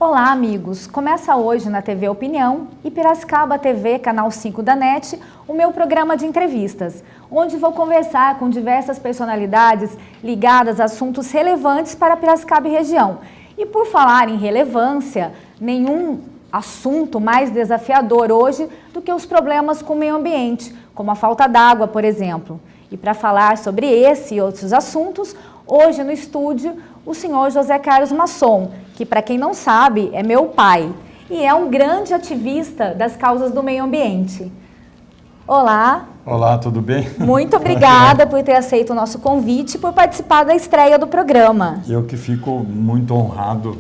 Olá, amigos! Começa hoje na TV Opinião e Piracicaba TV, canal 5 da NET, o meu programa de entrevistas, onde vou conversar com diversas personalidades ligadas a assuntos relevantes para Piracicaba e região. E por falar em relevância, nenhum assunto mais desafiador hoje do que os problemas com o meio ambiente, como a falta d'água, por exemplo. E para falar sobre esse e outros assuntos, hoje no estúdio, o senhor José Carlos Masson, que para quem não sabe, é meu pai e é um grande ativista das causas do meio ambiente. Olá. Olá, tudo bem? Muito obrigada por ter aceito o nosso convite e por participar da estreia do programa. Eu que fico muito honrado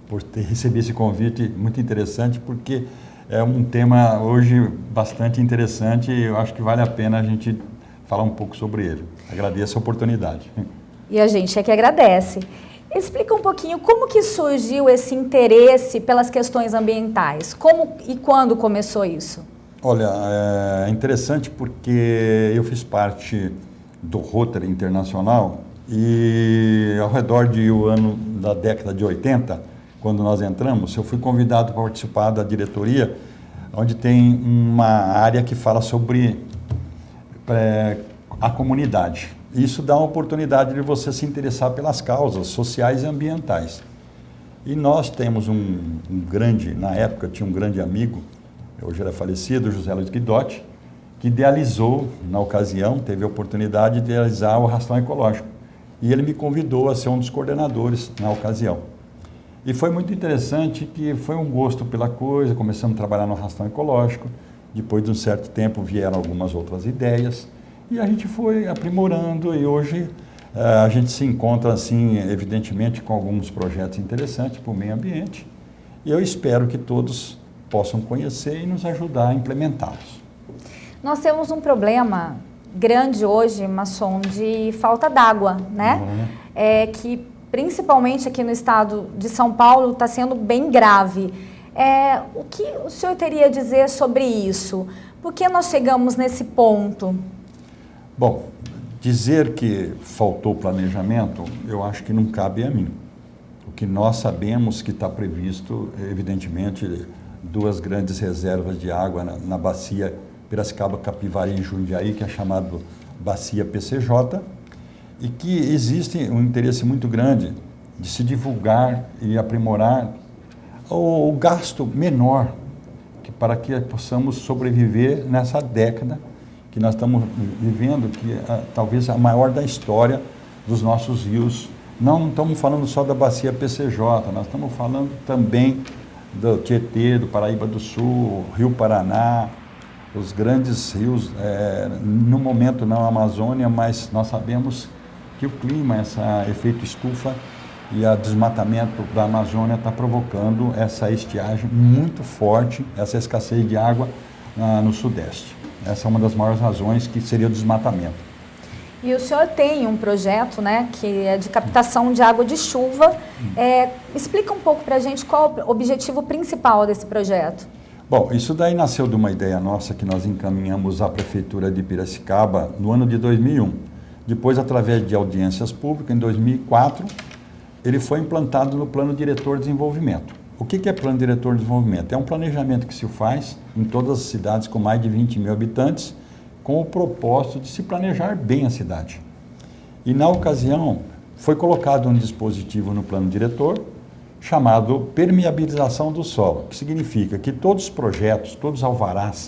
por ter recebido esse convite, muito interessante, porque é um tema hoje bastante interessante e eu acho que vale a pena a gente falar um pouco sobre ele. Agradeço a oportunidade. E a gente é que agradece. Explica um pouquinho como que surgiu esse interesse pelas questões ambientais. Como e quando começou isso? Olha, é interessante porque eu fiz parte do Rotary Internacional e ao redor da década de 80, quando nós entramos, eu fui convidado para participar da diretoria, onde tem uma área que fala sobre a comunidade. Isso dá uma oportunidade de você se interessar pelas causas sociais e ambientais. E nós temos na época tinha um grande amigo, hoje ele é falecido, José Luiz Guidotti, que idealizou, na ocasião, teve a oportunidade de idealizar o Arrastão Ecológico. E ele me convidou a ser um dos coordenadores na ocasião. E foi muito interessante que foi um gosto pela coisa, começamos a trabalhar no Arrastão Ecológico, depois de um certo tempo vieram algumas outras ideias, e a gente foi aprimorando e hoje a gente se encontra, assim, evidentemente, com alguns projetos interessantes para o meio ambiente. E eu espero que todos possam conhecer e nos ajudar a implementá-los. Nós temos um problema grande hoje, Masson, de falta d'água, né? Que principalmente aqui no estado de São Paulo está sendo bem grave. O que o senhor teria a dizer sobre isso? Por que nós chegamos nesse ponto? Bom, dizer que faltou planejamento, eu acho que não cabe a mim. O que nós sabemos que está previsto, evidentemente, 2 grandes reservas de água na bacia Piracicaba, Capivari e Jundiaí, que é chamado Bacia PCJ, e que existe um interesse muito grande de se divulgar e aprimorar o gasto menor para que possamos sobreviver nessa década que nós estamos vivendo, que é talvez a maior da história dos nossos rios. Não estamos falando só da bacia PCJ, nós estamos falando também do Tietê, do Paraíba do Sul, Rio Paraná, os grandes rios, no momento não a Amazônia, mas nós sabemos que o clima, esse efeito estufa e o desmatamento da Amazônia está provocando essa estiagem muito forte, essa escassez de água no Sudeste. Essa é uma das maiores razões, que seria o desmatamento. E o senhor tem um projeto, né, que é de captação de água de chuva. Explica um pouco para a gente qual é o objetivo principal desse projeto. Bom, isso daí nasceu de uma ideia nossa que nós encaminhamos à Prefeitura de Piracicaba no ano de 2001. Depois, através de audiências públicas, em 2004, ele foi implantado no Plano Diretor de Desenvolvimento. O que é Plano Diretor de Desenvolvimento? É um planejamento que se faz em todas as cidades com mais de 20 mil habitantes, com o propósito de se planejar bem a cidade. E, na ocasião, foi colocado um dispositivo no Plano Diretor chamado permeabilização do solo, que significa que todos os projetos, todos os alvarás,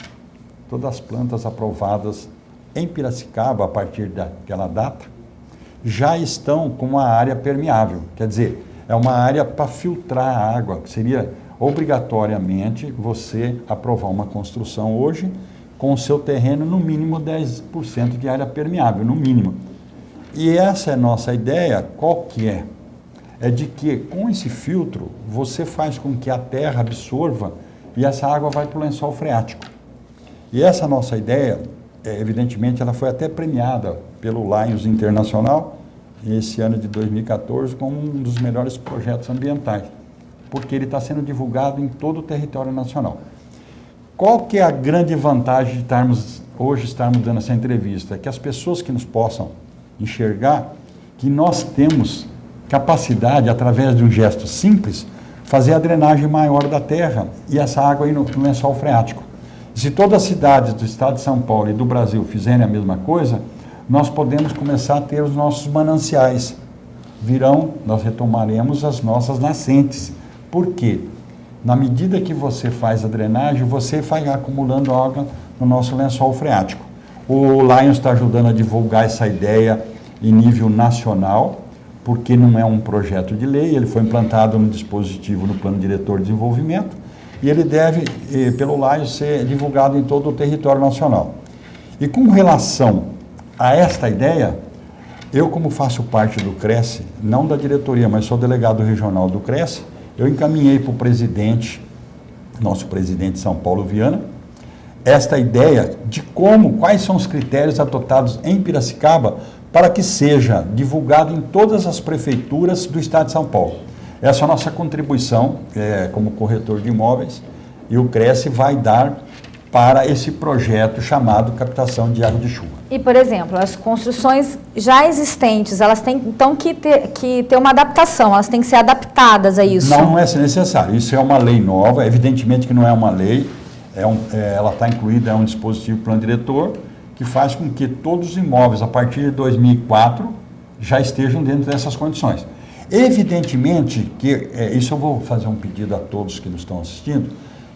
todas as plantas aprovadas em Piracicaba, a partir daquela data, já estão com uma área permeável, quer dizer, é uma área para filtrar a água, que seria obrigatoriamente você aprovar uma construção hoje com o seu terreno no mínimo 10% de área permeável, no mínimo. E essa é a nossa ideia, qual que é? É de que com esse filtro você faz com que a terra absorva e essa água vai para o lençol freático. E essa nossa ideia, evidentemente, ela foi até premiada pelo Lions Internacional, esse ano de 2014, como um dos melhores projetos ambientais, porque ele está sendo divulgado em todo o território nacional. Qual que é a grande vantagem de estarmos dando essa entrevista? É que as pessoas que nos possam enxergar que nós temos capacidade, através de um gesto simples, fazer a drenagem maior da terra e essa água ir no lençol freático. Se todas as cidades do estado de São Paulo e do Brasil fizerem a mesma coisa, nós podemos começar a ter os nossos mananciais. Nós retomaremos as nossas nascentes. Por quê? Na medida que você faz a drenagem, você vai acumulando água no nosso lençol freático. O Lions está ajudando a divulgar essa ideia em nível nacional, porque não é um projeto de lei, ele foi implantado no dispositivo no Plano Diretor de Desenvolvimento, e ele deve, pelo Lions, ser divulgado em todo o território nacional. E com relação a esta ideia, eu, como faço parte do CRECE, não da diretoria, mas sou delegado regional do CRECE, eu encaminhei para o presidente, nosso presidente São Paulo Viana, esta ideia de quais são os critérios adotados em Piracicaba para que seja divulgado em todas as prefeituras do estado de São Paulo. Essa é a nossa contribuição como corretor de imóveis, e o CRECE vai dar para esse projeto chamado captação de água de chuva. E, por exemplo, as construções já existentes, elas têm então que ter uma adaptação, elas têm que ser adaptadas a isso? Não é necessário, isso é uma lei nova, evidentemente que não é uma lei, ela está incluída, é um dispositivo plano diretor, que faz com que todos os imóveis, a partir de 2004, já estejam dentro dessas condições. Evidentemente que, isso eu vou fazer um pedido a todos que nos estão assistindo,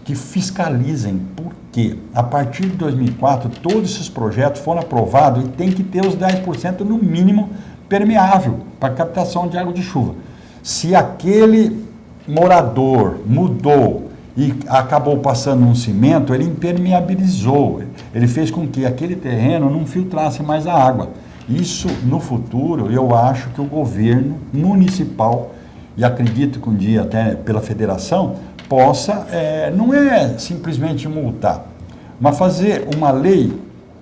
que fiscalizem, porque a partir de 2004, todos esses projetos foram aprovados e tem que ter os 10% no mínimo permeável para captação de água de chuva. Se aquele morador mudou e acabou passando um cimento, ele impermeabilizou, ele fez com que aquele terreno não filtrasse mais a água. Isso, no futuro, eu acho que o governo municipal, e acredito que um dia até pela federação, possa, não é simplesmente multar, mas fazer uma lei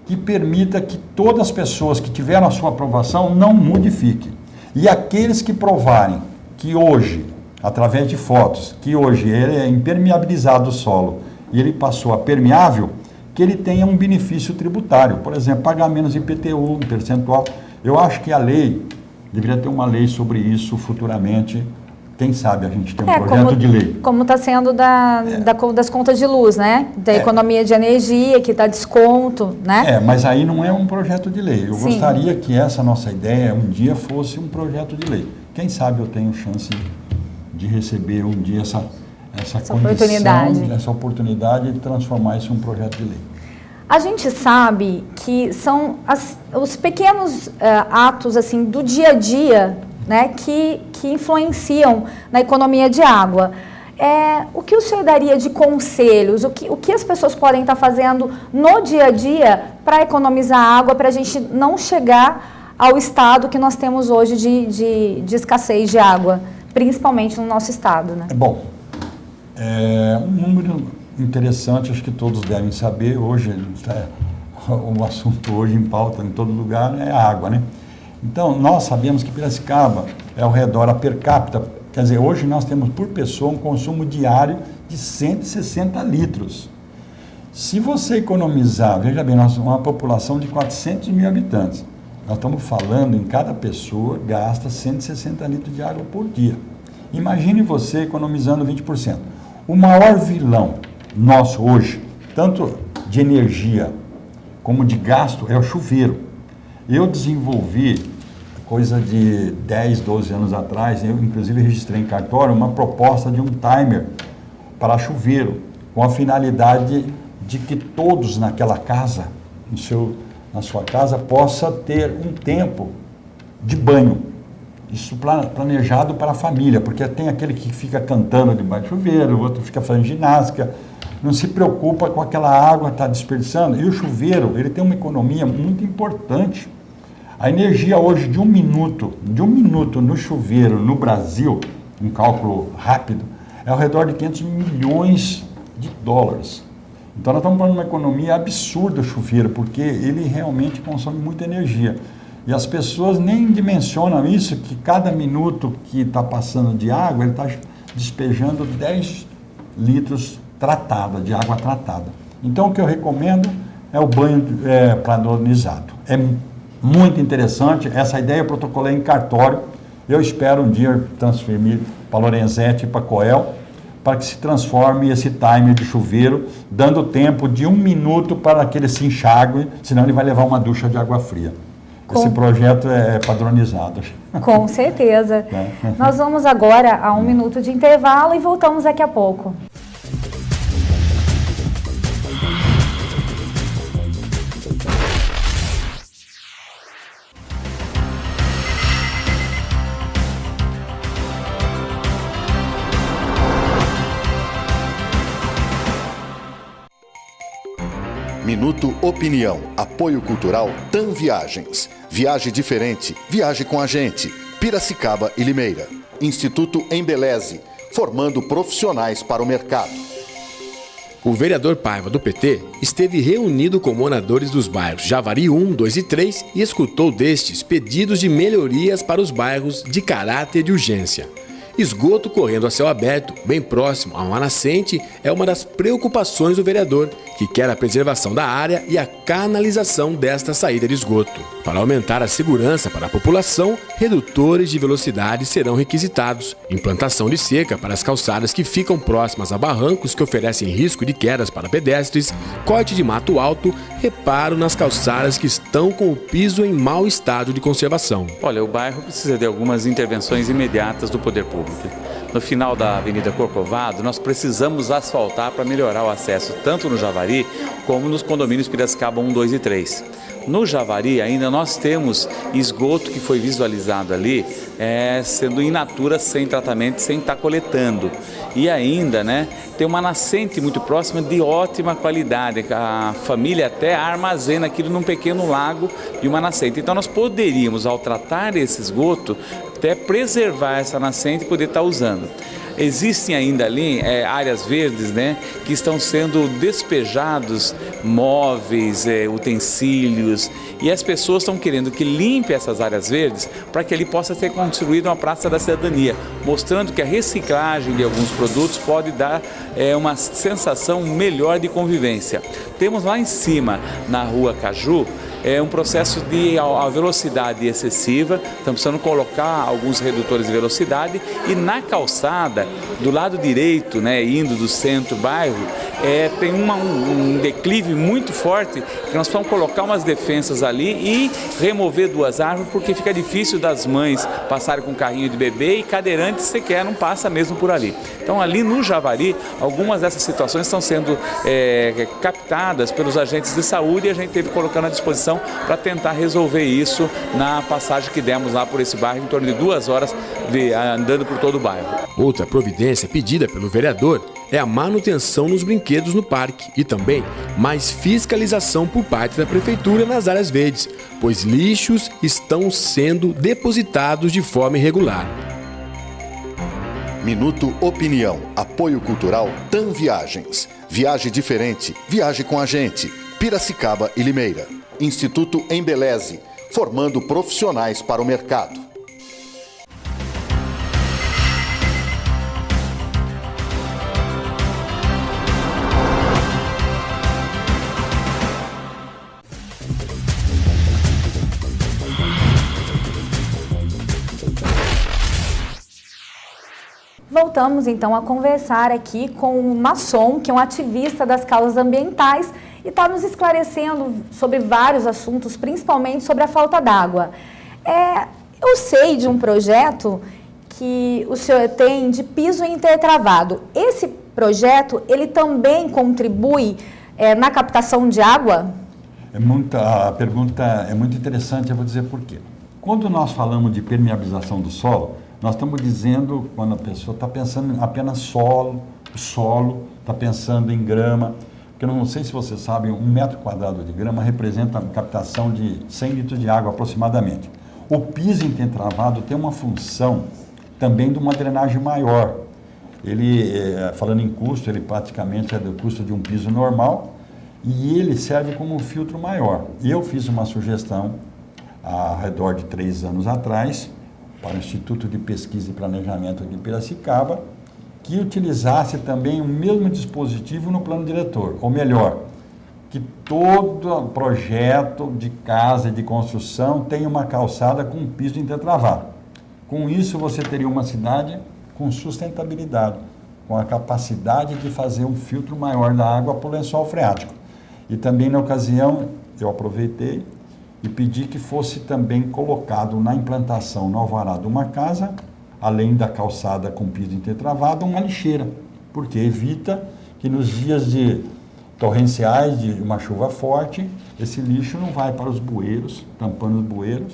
que permita que todas as pessoas que tiveram a sua aprovação não modifiquem. E aqueles que provarem que hoje, através de fotos, que hoje ele é impermeabilizado o solo e ele passou a permeável, que ele tenha um benefício tributário, por exemplo, pagar menos IPTU, um percentual. Eu acho que a lei, deveria ter uma lei sobre isso futuramente. Quem sabe a gente tem um projeto de lei. Como está sendo das contas de luz, né? Da economia de energia, que dá desconto, né? Mas aí não é um projeto de lei. Eu Sim. gostaria que essa nossa ideia um dia fosse um projeto de lei. Quem sabe eu tenho chance de receber um dia essa oportunidade de transformar isso em um projeto de lei. A gente sabe que são os pequenos atos assim do dia a dia, né, que influenciam na economia de água. O que o senhor daria de conselhos? O que as pessoas podem estar fazendo no dia a dia para economizar água, para a gente não chegar ao estado que nós temos hoje de escassez de água, principalmente no nosso estado, né? Bom, um número interessante, acho que todos devem saber, hoje, o assunto hoje em pauta em todo lugar é a água, né? Então, nós sabemos que Piracicaba é ao redor a per capita, quer dizer, hoje nós temos por pessoa um consumo diário de 160 litros. Se você economizar, veja bem, nós somos uma população de 400 mil habitantes, nós estamos falando em cada pessoa gasta 160 litros de água por dia. Imagine você economizando 20%. O maior vilão nosso hoje, tanto de energia como de gasto, é o chuveiro. Eu desenvolvi, coisa de 10, 12 anos atrás, eu inclusive registrei em cartório uma proposta de um timer para chuveiro, com a finalidade de que todos naquela casa, na sua casa, possa ter um tempo de banho. Isso planejado para a família, porque tem aquele que fica cantando debaixo do chuveiro, o outro fica fazendo ginástica, não se preocupa com aquela água que está desperdiçando. E o chuveiro, ele tem uma economia muito importante. A energia hoje de um minuto no chuveiro no Brasil, um cálculo rápido, é ao redor de 500 milhões de dólares. Então nós estamos falando de uma economia absurda o chuveiro, porque ele realmente consome muita energia. E as pessoas nem dimensionam isso, que cada minuto que está passando de água, ele está despejando 10 litros de água tratada. Então, o que eu recomendo é o banho padronizado. É muito interessante, essa ideia eu protocolei em cartório. Eu espero um dia transferir para Lorenzetti e para Coel, para que se transforme esse timer de chuveiro, dando tempo de 1 minuto para que ele se enxague, senão ele vai levar uma ducha de água fria. Esse projeto é padronizado. Com certeza. Nós vamos agora a 1 minuto de intervalo e voltamos daqui a pouco. Minuto Opinião. Apoio Cultural TAM Viagens. Viaje diferente. Viaje com a gente. Piracicaba e Limeira. Instituto Embeleze. Formando profissionais para o mercado. O vereador Paiva, do PT, esteve reunido com moradores dos bairros Javari 1, 2 e 3 e escutou destes pedidos de melhorias para os bairros de caráter de urgência. Esgoto correndo a céu aberto, bem próximo a uma nascente, é uma das preocupações do vereador, que quer a preservação da área e a canalização desta saída de esgoto. Para aumentar a segurança para a população, redutores de velocidade serão requisitados, implantação de cerca para as calçadas que ficam próximas a barrancos que oferecem risco de quedas para pedestres, corte de mato alto, reparo nas calçadas que estão com o piso em mau estado de conservação. Olha, o bairro precisa de algumas intervenções imediatas do poder público. No final da Avenida Corcovado, nós precisamos asfaltar para melhorar o acesso tanto no Javari como nos condomínios Piracicaba 1, 2 e 3. No Javari ainda nós temos esgoto que foi visualizado ali, sendo in natura, sem tratamento, sem estar coletando. E ainda, tem uma nascente muito próxima de ótima qualidade. A família até armazena aquilo num pequeno lago de uma nascente. Então nós poderíamos, ao tratar esse esgoto, até preservar essa nascente e poder estar usando. Existem ainda ali áreas verdes, que estão sendo despejados móveis, utensílios, e as pessoas estão querendo que limpe essas áreas verdes para que ali possa ser construída uma praça da cidadania, mostrando que a reciclagem de alguns produtos pode dar uma sensação melhor de convivência. Temos lá em cima, na rua Caju, um processo de a velocidade excessiva, estamos precisando colocar alguns redutores de velocidade, e na calçada, do lado direito, indo do centro bairro, tem um declive muito forte, que nós precisamos colocar umas defensas ali e remover 2 árvores, porque fica difícil das mães passarem com carrinho de bebê e cadeirantes sequer não passa mesmo por ali. Então ali no Javari, algumas dessas situações estão sendo captadas pelos agentes de saúde, e a gente teve colocando à disposição para tentar resolver isso na passagem que demos lá por esse bairro, em torno de 2 horas andando por todo o bairro. Outra providência pedida pelo vereador é a manutenção nos brinquedos no parque e também mais fiscalização por parte da prefeitura nas áreas verdes, pois lixos estão sendo depositados de forma irregular. Minuto Opinião. Apoio Cultural TAM Viagens. Viaje diferente. Viaje com a gente. Piracicaba e Limeira. Instituto Embeleze. Formando profissionais para o mercado. Voltamos então a conversar aqui com o Masson, que é um ativista das causas ambientais e está nos esclarecendo sobre vários assuntos, principalmente sobre a falta d'água. Eu sei de um projeto que o senhor tem de piso intertravado. Esse projeto, ele também contribui na captação de água? A pergunta é muito interessante, eu vou dizer por quê. Quando nós falamos de permeabilização do solo, nós estamos dizendo, quando a pessoa está pensando em apenas solo, está pensando em grama, porque eu não sei se você sabe, 1 metro quadrado de grama representa a captação de 100 litros de água aproximadamente. O piso intertravado tem uma função também de uma drenagem maior. Ele, falando em custo, ele praticamente é do custo de um piso normal, e ele serve como um filtro maior. E eu fiz uma sugestão, ao redor de 3 anos atrás, para o Instituto de Pesquisa e Planejamento de Piracicaba, que utilizasse também o mesmo dispositivo no plano diretor, ou melhor, que todo projeto de casa e de construção tenha uma calçada com piso intertravado. Com isso, você teria uma cidade com sustentabilidade, com a capacidade de fazer um filtro maior da água para o lençol freático. E também, na ocasião, eu aproveitei e pedi que fosse também colocado na implantação no alvará de uma casa, além da calçada com piso intertravado, uma lixeira, porque evita que nos dias de torrenciais, de uma chuva forte, esse lixo não vai para os bueiros, tampando os bueiros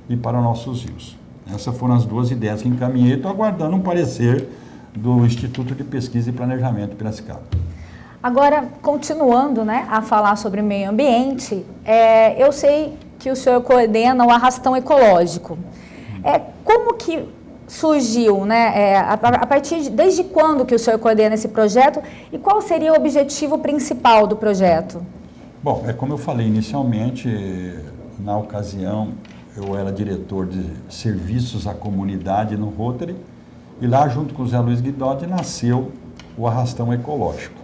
e para os nossos rios. Essas foram as duas ideias que encaminhei. Estou aguardando um parecer do Instituto de Pesquisa e Planejamento de Piracicaba. Agora, continuando, né, a falar sobre meio ambiente, eu sei que o senhor coordena o Arrastão Ecológico. Como que surgiu, né, desde quando que o senhor coordena esse projeto e qual seria o objetivo principal do projeto? Bom, como eu falei inicialmente, na ocasião eu era diretor de serviços à comunidade no Rotary e lá junto com o Zé Luiz Guidodi nasceu o Arrastão Ecológico.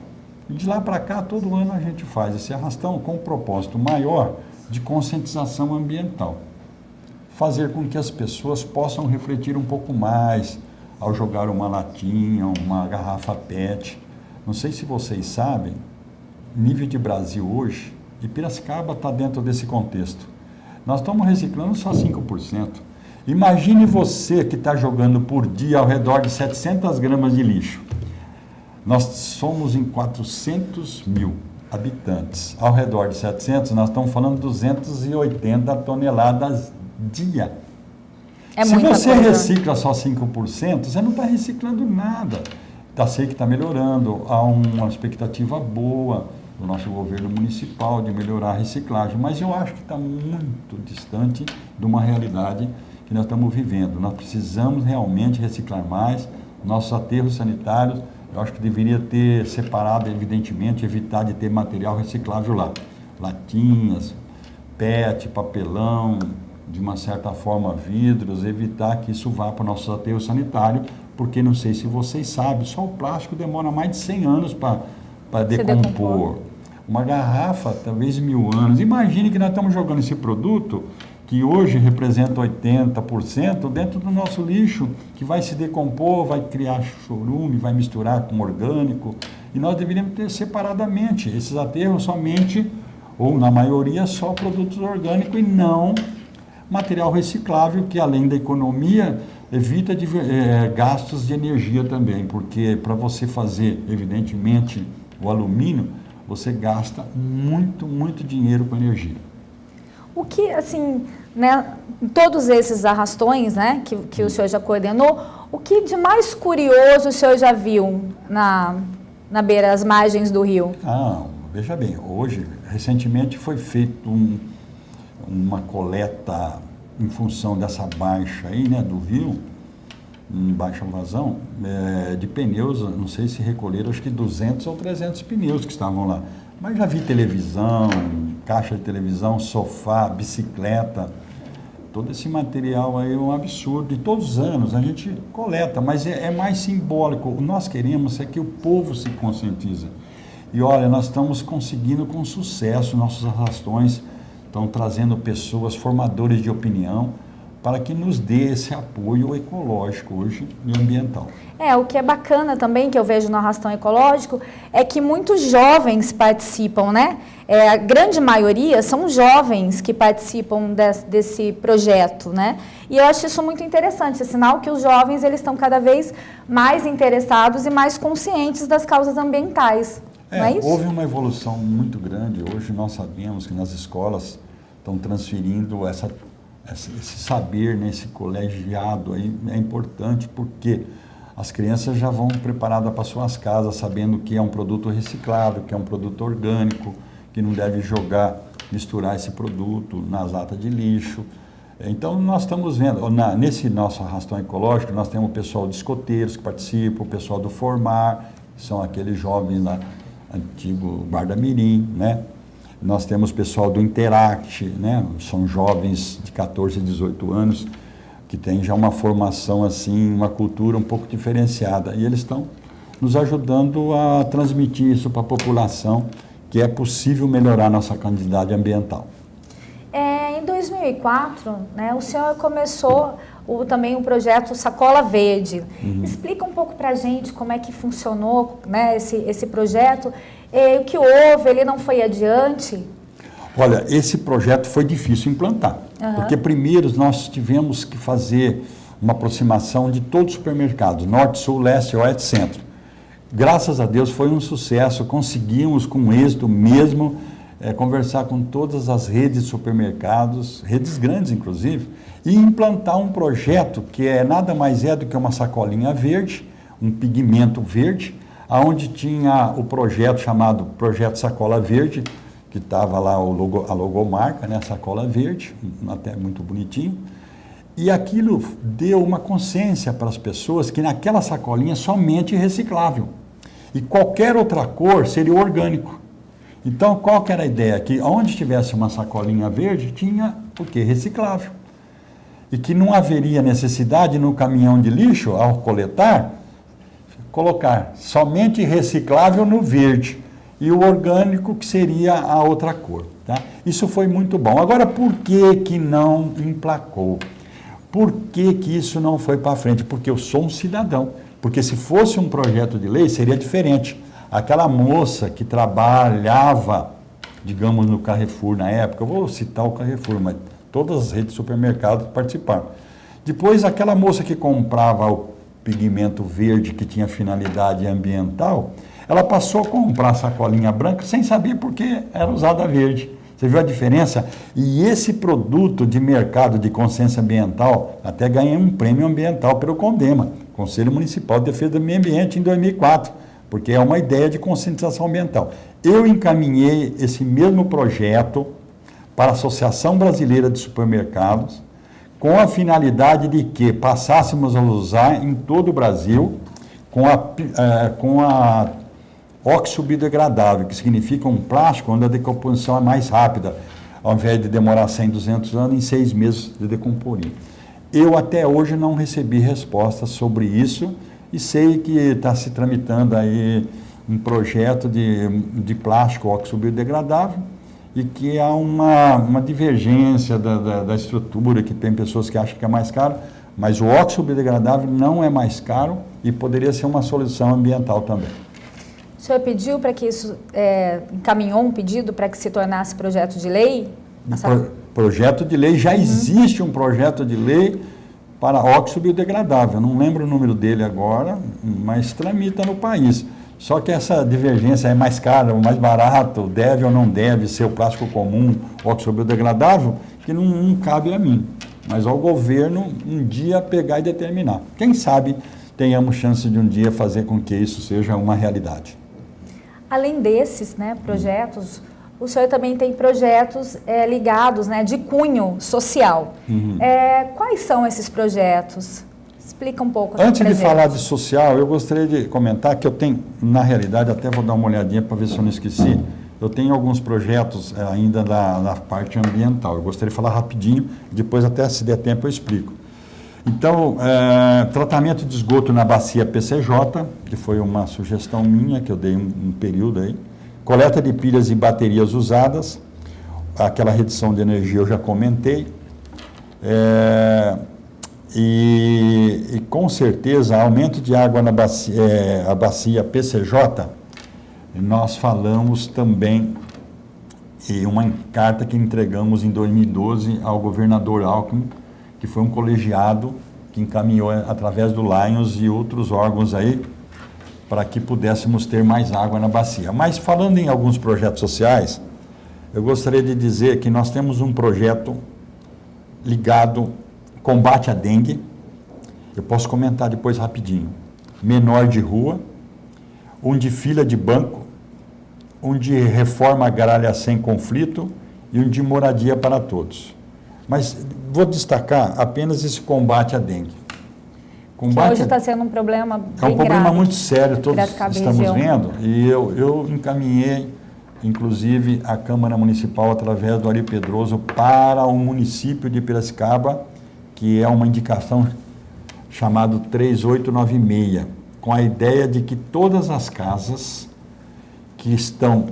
E de lá para cá, todo ano a gente faz esse arrastão com um propósito maior de conscientização ambiental. Fazer com que as pessoas possam refletir um pouco mais ao jogar uma latinha, uma garrafa PET. Não sei se vocês sabem, nível de Brasil hoje, e Piracicaba está dentro desse contexto. Nós estamos reciclando só 5%. Imagine você que está jogando por dia ao redor de 700 gramas de lixo. Nós somos em 400 mil habitantes. Ao redor de 700, nós estamos falando de 280 toneladas dia. Se você recicla só 5%, você não está reciclando nada. Sei que está melhorando, há uma expectativa boa do nosso governo municipal de melhorar a reciclagem, mas eu acho que está muito distante de uma realidade que nós estamos vivendo. Nós precisamos realmente reciclar mais. Nossos aterros sanitários, eu acho que deveria ter separado, evidentemente, evitar de ter material reciclável lá. Latinhas, PET, papelão, de uma certa forma vidros, evitar que isso vá para o nosso aterro sanitário, porque não sei se vocês sabem, só o plástico demora mais de 100 anos para decompor. Uma garrafa, talvez 1000 anos. Imagine que nós estamos jogando esse produto, que hoje representa 80%, dentro do nosso lixo, que vai se decompor, vai criar chorume, vai misturar com orgânico. E nós deveríamos ter separadamente esses aterros somente, ou na maioria, só produtos orgânicos e não material reciclável, que além da economia, evita gastos de energia também, porque para você fazer, evidentemente, o alumínio, você gasta muito dinheiro com energia. O que, assim, né, todos esses arrastões, né, que o senhor já coordenou, o que de mais curioso o senhor já viu na beira, as margens do rio? Veja bem, hoje, recentemente foi feito uma coleta em função dessa baixa aí, né, do rio, em baixa vazão, de pneus, não sei se recolheram, acho que 200 ou 300 pneus que estavam lá. Mas já vi televisão, caixa de televisão, sofá, bicicleta, todo esse material aí é um absurdo. E todos os anos a gente coleta, mas é mais simbólico. O que nós queremos é que o povo se conscientize. E olha, nós estamos conseguindo com sucesso, nossos arrastões estão trazendo pessoas, formadores de opinião, para que nos dê esse apoio ecológico hoje e ambiental. O que é bacana também, que eu vejo no Arrastão Ecológico, é que muitos jovens participam, né? A grande maioria são jovens que participam desse projeto, né? E eu acho isso muito interessante, é sinal que os jovens eles estão cada vez mais interessados e mais conscientes das causas ambientais, não é isso? Houve uma evolução muito grande. Hoje nós sabemos que nas escolas estão transferindo esse saber, né, esse colegiado aí é importante porque as crianças já vão preparadas para suas casas, sabendo que é um produto reciclável, que é um produto orgânico, que não deve misturar esse produto nas latas de lixo. Então nós estamos vendo, nesse nosso arrastão ecológico, nós temos o pessoal de escoteiros que participam, o pessoal do Formar, que são aqueles jovens lá, antigo Guarda Mirim, né? Nós temos o pessoal do Interact, né? São jovens de 14 a 18 anos que têm já uma formação, assim, uma cultura um pouco diferenciada. E eles estão nos ajudando a transmitir isso para a população, que é possível melhorar nossa qualidade ambiental. Em 2004, né, o senhor começou também o projeto Sacola Verde. Explica um pouco para a gente como é que funcionou, né, esse projeto, o que houve, ele não foi adiante? Olha, esse projeto foi difícil implantar, porque primeiro nós tivemos que fazer uma aproximação de todos os supermercados, norte, sul, leste, oeste, centro. Graças a Deus foi um sucesso, conseguimos com êxito mesmo conversar com todas as redes de supermercados, redes grandes inclusive, e implantar um projeto que nada mais é do que uma sacolinha verde, um pigmento verde, onde tinha o projeto chamado Projeto Sacola Verde, que estava lá a logomarca, né, Sacola Verde, até muito bonitinho, e aquilo deu uma consciência para as pessoas que naquela sacolinha somente reciclável, e qualquer outra cor seria orgânico. Então, qual que era a ideia? Que onde tivesse uma sacolinha verde, tinha o quê? Reciclável. E que não haveria necessidade no caminhão de lixo, ao coletar, colocar somente reciclável no verde e o orgânico que seria a outra cor. Tá? Isso foi muito bom. Agora, por que não emplacou? Por que isso não foi para frente? Porque eu sou um cidadão. Porque se fosse um projeto de lei, seria diferente. Aquela moça que trabalhava, digamos, no Carrefour na época, eu vou citar o Carrefour, mas todas as redes de supermercados participaram. Depois, aquela moça que comprava o pigmento verde que tinha finalidade ambiental, ela passou a comprar sacolinha branca sem saber por que era usada verde. Você viu a diferença? E esse produto de mercado de consciência ambiental, até ganhei um prêmio ambiental pelo CONDEMA, Conselho Municipal de Defesa do Meio Ambiente, em 2004, porque é uma ideia de conscientização ambiental. Eu encaminhei esse mesmo projeto para a Associação Brasileira de Supermercados, com a finalidade de que passássemos a usar em todo o Brasil com a óxido biodegradável, que significa um plástico onde a decomposição é mais rápida, ao invés de demorar 100, 200 anos, em 6 meses de decompor. Eu até hoje não recebi resposta sobre isso e sei que está se tramitando aí um projeto de plástico óxido biodegradável e que há uma divergência da estrutura, que tem pessoas que acham que é mais caro, mas o óxido biodegradável não é mais caro e poderia ser uma solução ambiental também. O senhor pediu para que isso, encaminhou um pedido para que se tornasse projeto de lei? Projeto de lei, já existe um projeto de lei para óxido biodegradável. Não lembro o número dele agora, mas tramita no país. Só que essa divergência é mais caro ou mais barato, deve ou não deve ser o plástico comum, óxido biodegradável, que não cabe a mim, mas ao governo um dia pegar e determinar. Quem sabe tenhamos chance de um dia fazer com que isso seja uma realidade. Além desses, né, projetos, o senhor também tem projetos ligados, né, de cunho social. Quais são esses projetos? Explica um pouco. Antes de falar de social, eu gostaria de comentar que eu tenho, na realidade, até vou dar uma olhadinha para ver se eu não esqueci, eu tenho alguns projetos ainda na parte ambiental. Eu gostaria de falar rapidinho, depois até se der tempo eu explico. Então, tratamento de esgoto na bacia PCJ, que foi uma sugestão minha, que eu dei um período aí. Coleta de pilhas e baterias usadas, aquela redução de energia eu já comentei. E com certeza, aumento de água na bacia, a bacia PCJ, nós falamos também em uma carta que entregamos em 2012 ao governador Alckmin, que foi um colegiado que encaminhou através do Lions e outros órgãos aí, para que pudéssemos ter mais água na bacia. Mas falando em alguns projetos sociais, eu gostaria de dizer que nós temos um projeto ligado ao combate à dengue, eu posso comentar depois rapidinho, menor de rua, um de fila de banco, um de reforma agrária sem conflito e um de moradia para todos. Mas vou destacar apenas esse combate à dengue. Que hoje está sendo um problema bem grave. É um problema muito sério, todos estamos região. vendo, e eu encaminhei, inclusive, a Câmara Municipal, através do Ari Pedroso, para o município de Piracicaba, que é uma indicação chamada 3896, com a ideia de que todas as casas que estão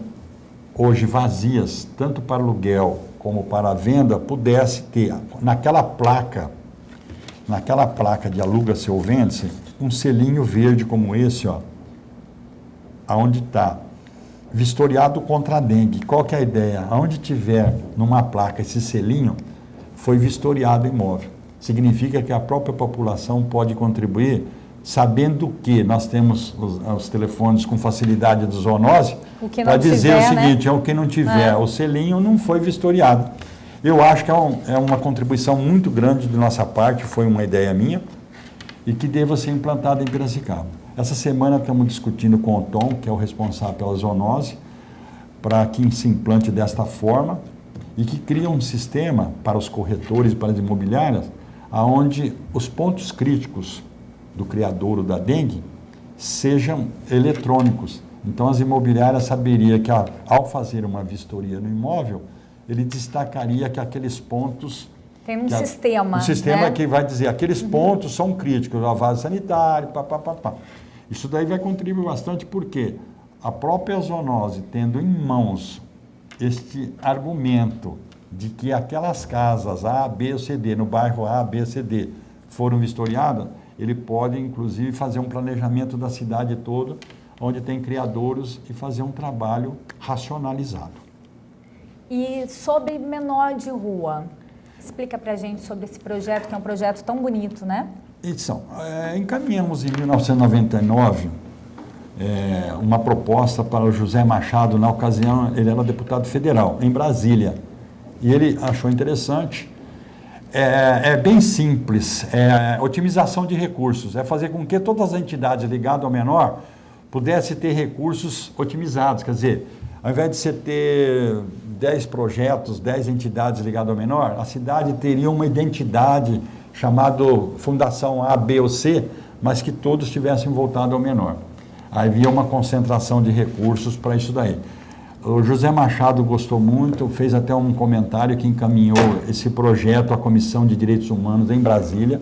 hoje vazias, tanto para aluguel como para a venda, pudesse ter naquela placa de aluga-se ou vende-se, um selinho verde como esse, ó, aonde está vistoriado contra a dengue. Qual que é a ideia? Aonde tiver numa placa esse selinho, foi vistoriado o imóvel. Significa que a própria população pode contribuir, sabendo que nós temos os telefones com facilidade de zoonose, para dizer o seguinte, o que não tiver, o selinho não foi vistoriado. Eu acho que é uma contribuição muito grande de nossa parte, foi uma ideia minha, e que deva ser implantada em Piracicaba. Essa semana estamos discutindo com o Tom, que é o responsável pela zoonose, para que se implante desta forma e que crie um sistema para os corretores e para as imobiliárias, onde os pontos críticos do criadouro da dengue sejam eletrônicos. Então, as imobiliárias saberiam que, ao fazer uma vistoria no imóvel, ele destacaria que aqueles pontos... Tem um sistema. Um sistema, né? Que vai dizer, aqueles pontos são críticos, o vaso sanitário, papapá. Isso daí vai contribuir bastante, porque a própria zoonose, tendo em mãos este argumento de que aquelas casas A, B ou C, D, no bairro A, B, C, D, foram vistoriadas, ele pode, inclusive, fazer um planejamento da cidade toda, onde tem criadouros, e fazer um trabalho racionalizado. E sobre menor de rua, explica pra gente sobre esse projeto, que é um projeto tão bonito, né? Então, encaminhamos em 1999 uma proposta para o José Machado, na ocasião ele era deputado federal, em Brasília. E ele achou interessante, é bem simples, otimização de recursos, é fazer com que todas as entidades ligadas ao menor pudessem ter recursos otimizados, quer dizer, ao invés de você ter 10 projetos, 10 entidades ligadas ao menor, a cidade teria uma identidade chamada Fundação A, B ou C, mas que todos tivessem voltado ao menor. Havia uma concentração de recursos para isso daí. O José Machado gostou muito, fez até um comentário que encaminhou esse projeto à Comissão de Direitos Humanos em Brasília.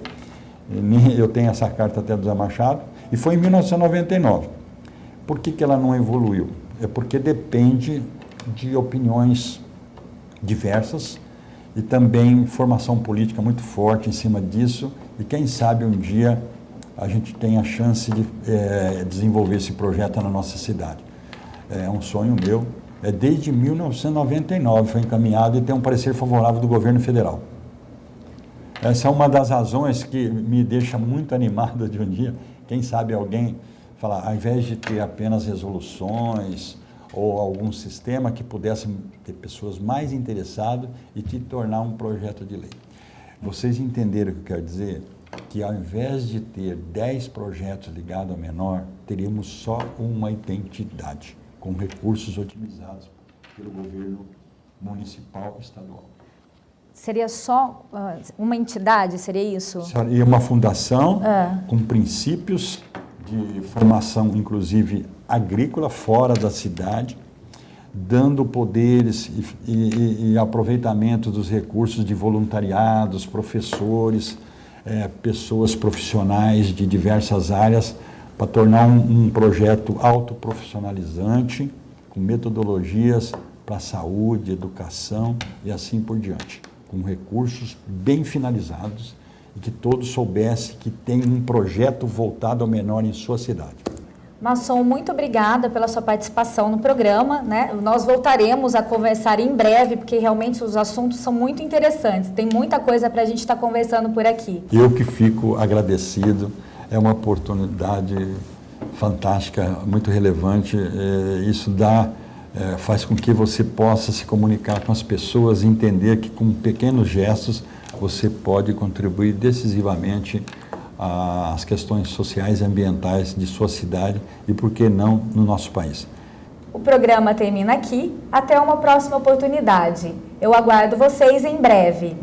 Eu tenho essa carta até do José Machado, e foi em 1999. Por que ela não evoluiu? É porque depende de opiniões diversas e também formação política muito forte em cima disso, e quem sabe um dia a gente tem a chance de desenvolver esse projeto na nossa cidade. É um sonho meu, desde 1999 foi encaminhado e tem um parecer favorável do governo federal. Essa é uma das razões que me deixa muito animado de um dia, quem sabe alguém falar, ao invés de ter apenas resoluções ou algum sistema que pudesse ter pessoas mais interessadas e te tornar um projeto de lei. Vocês entenderam o que eu quero dizer? Que ao invés de ter 10 projetos ligados ao menor, teríamos só uma identidade, com recursos otimizados pelo governo municipal e estadual. Seria só uma entidade, seria isso? Seria uma fundação com princípios de formação, inclusive agrícola, fora da cidade, dando poderes e aproveitamento dos recursos de voluntariados, professores, pessoas profissionais de diversas áreas, para tornar um projeto autoprofissionalizante, com metodologias para saúde, educação e assim por diante, com recursos bem finalizados e que todos soubessem que tem um projeto voltado ao menor em sua cidade. Masson, muito obrigada pela sua participação no programa, né? Nós voltaremos a conversar em breve, porque realmente os assuntos são muito interessantes. Tem muita coisa para a gente estar conversando por aqui. Eu que fico agradecido, é uma oportunidade fantástica, muito relevante. Isso faz com que você possa se comunicar com as pessoas e entender que com pequenos gestos você pode contribuir decisivamente às questões sociais e ambientais de sua cidade e, por que não, no nosso país. O programa termina aqui. Até uma próxima oportunidade. Eu aguardo vocês em breve.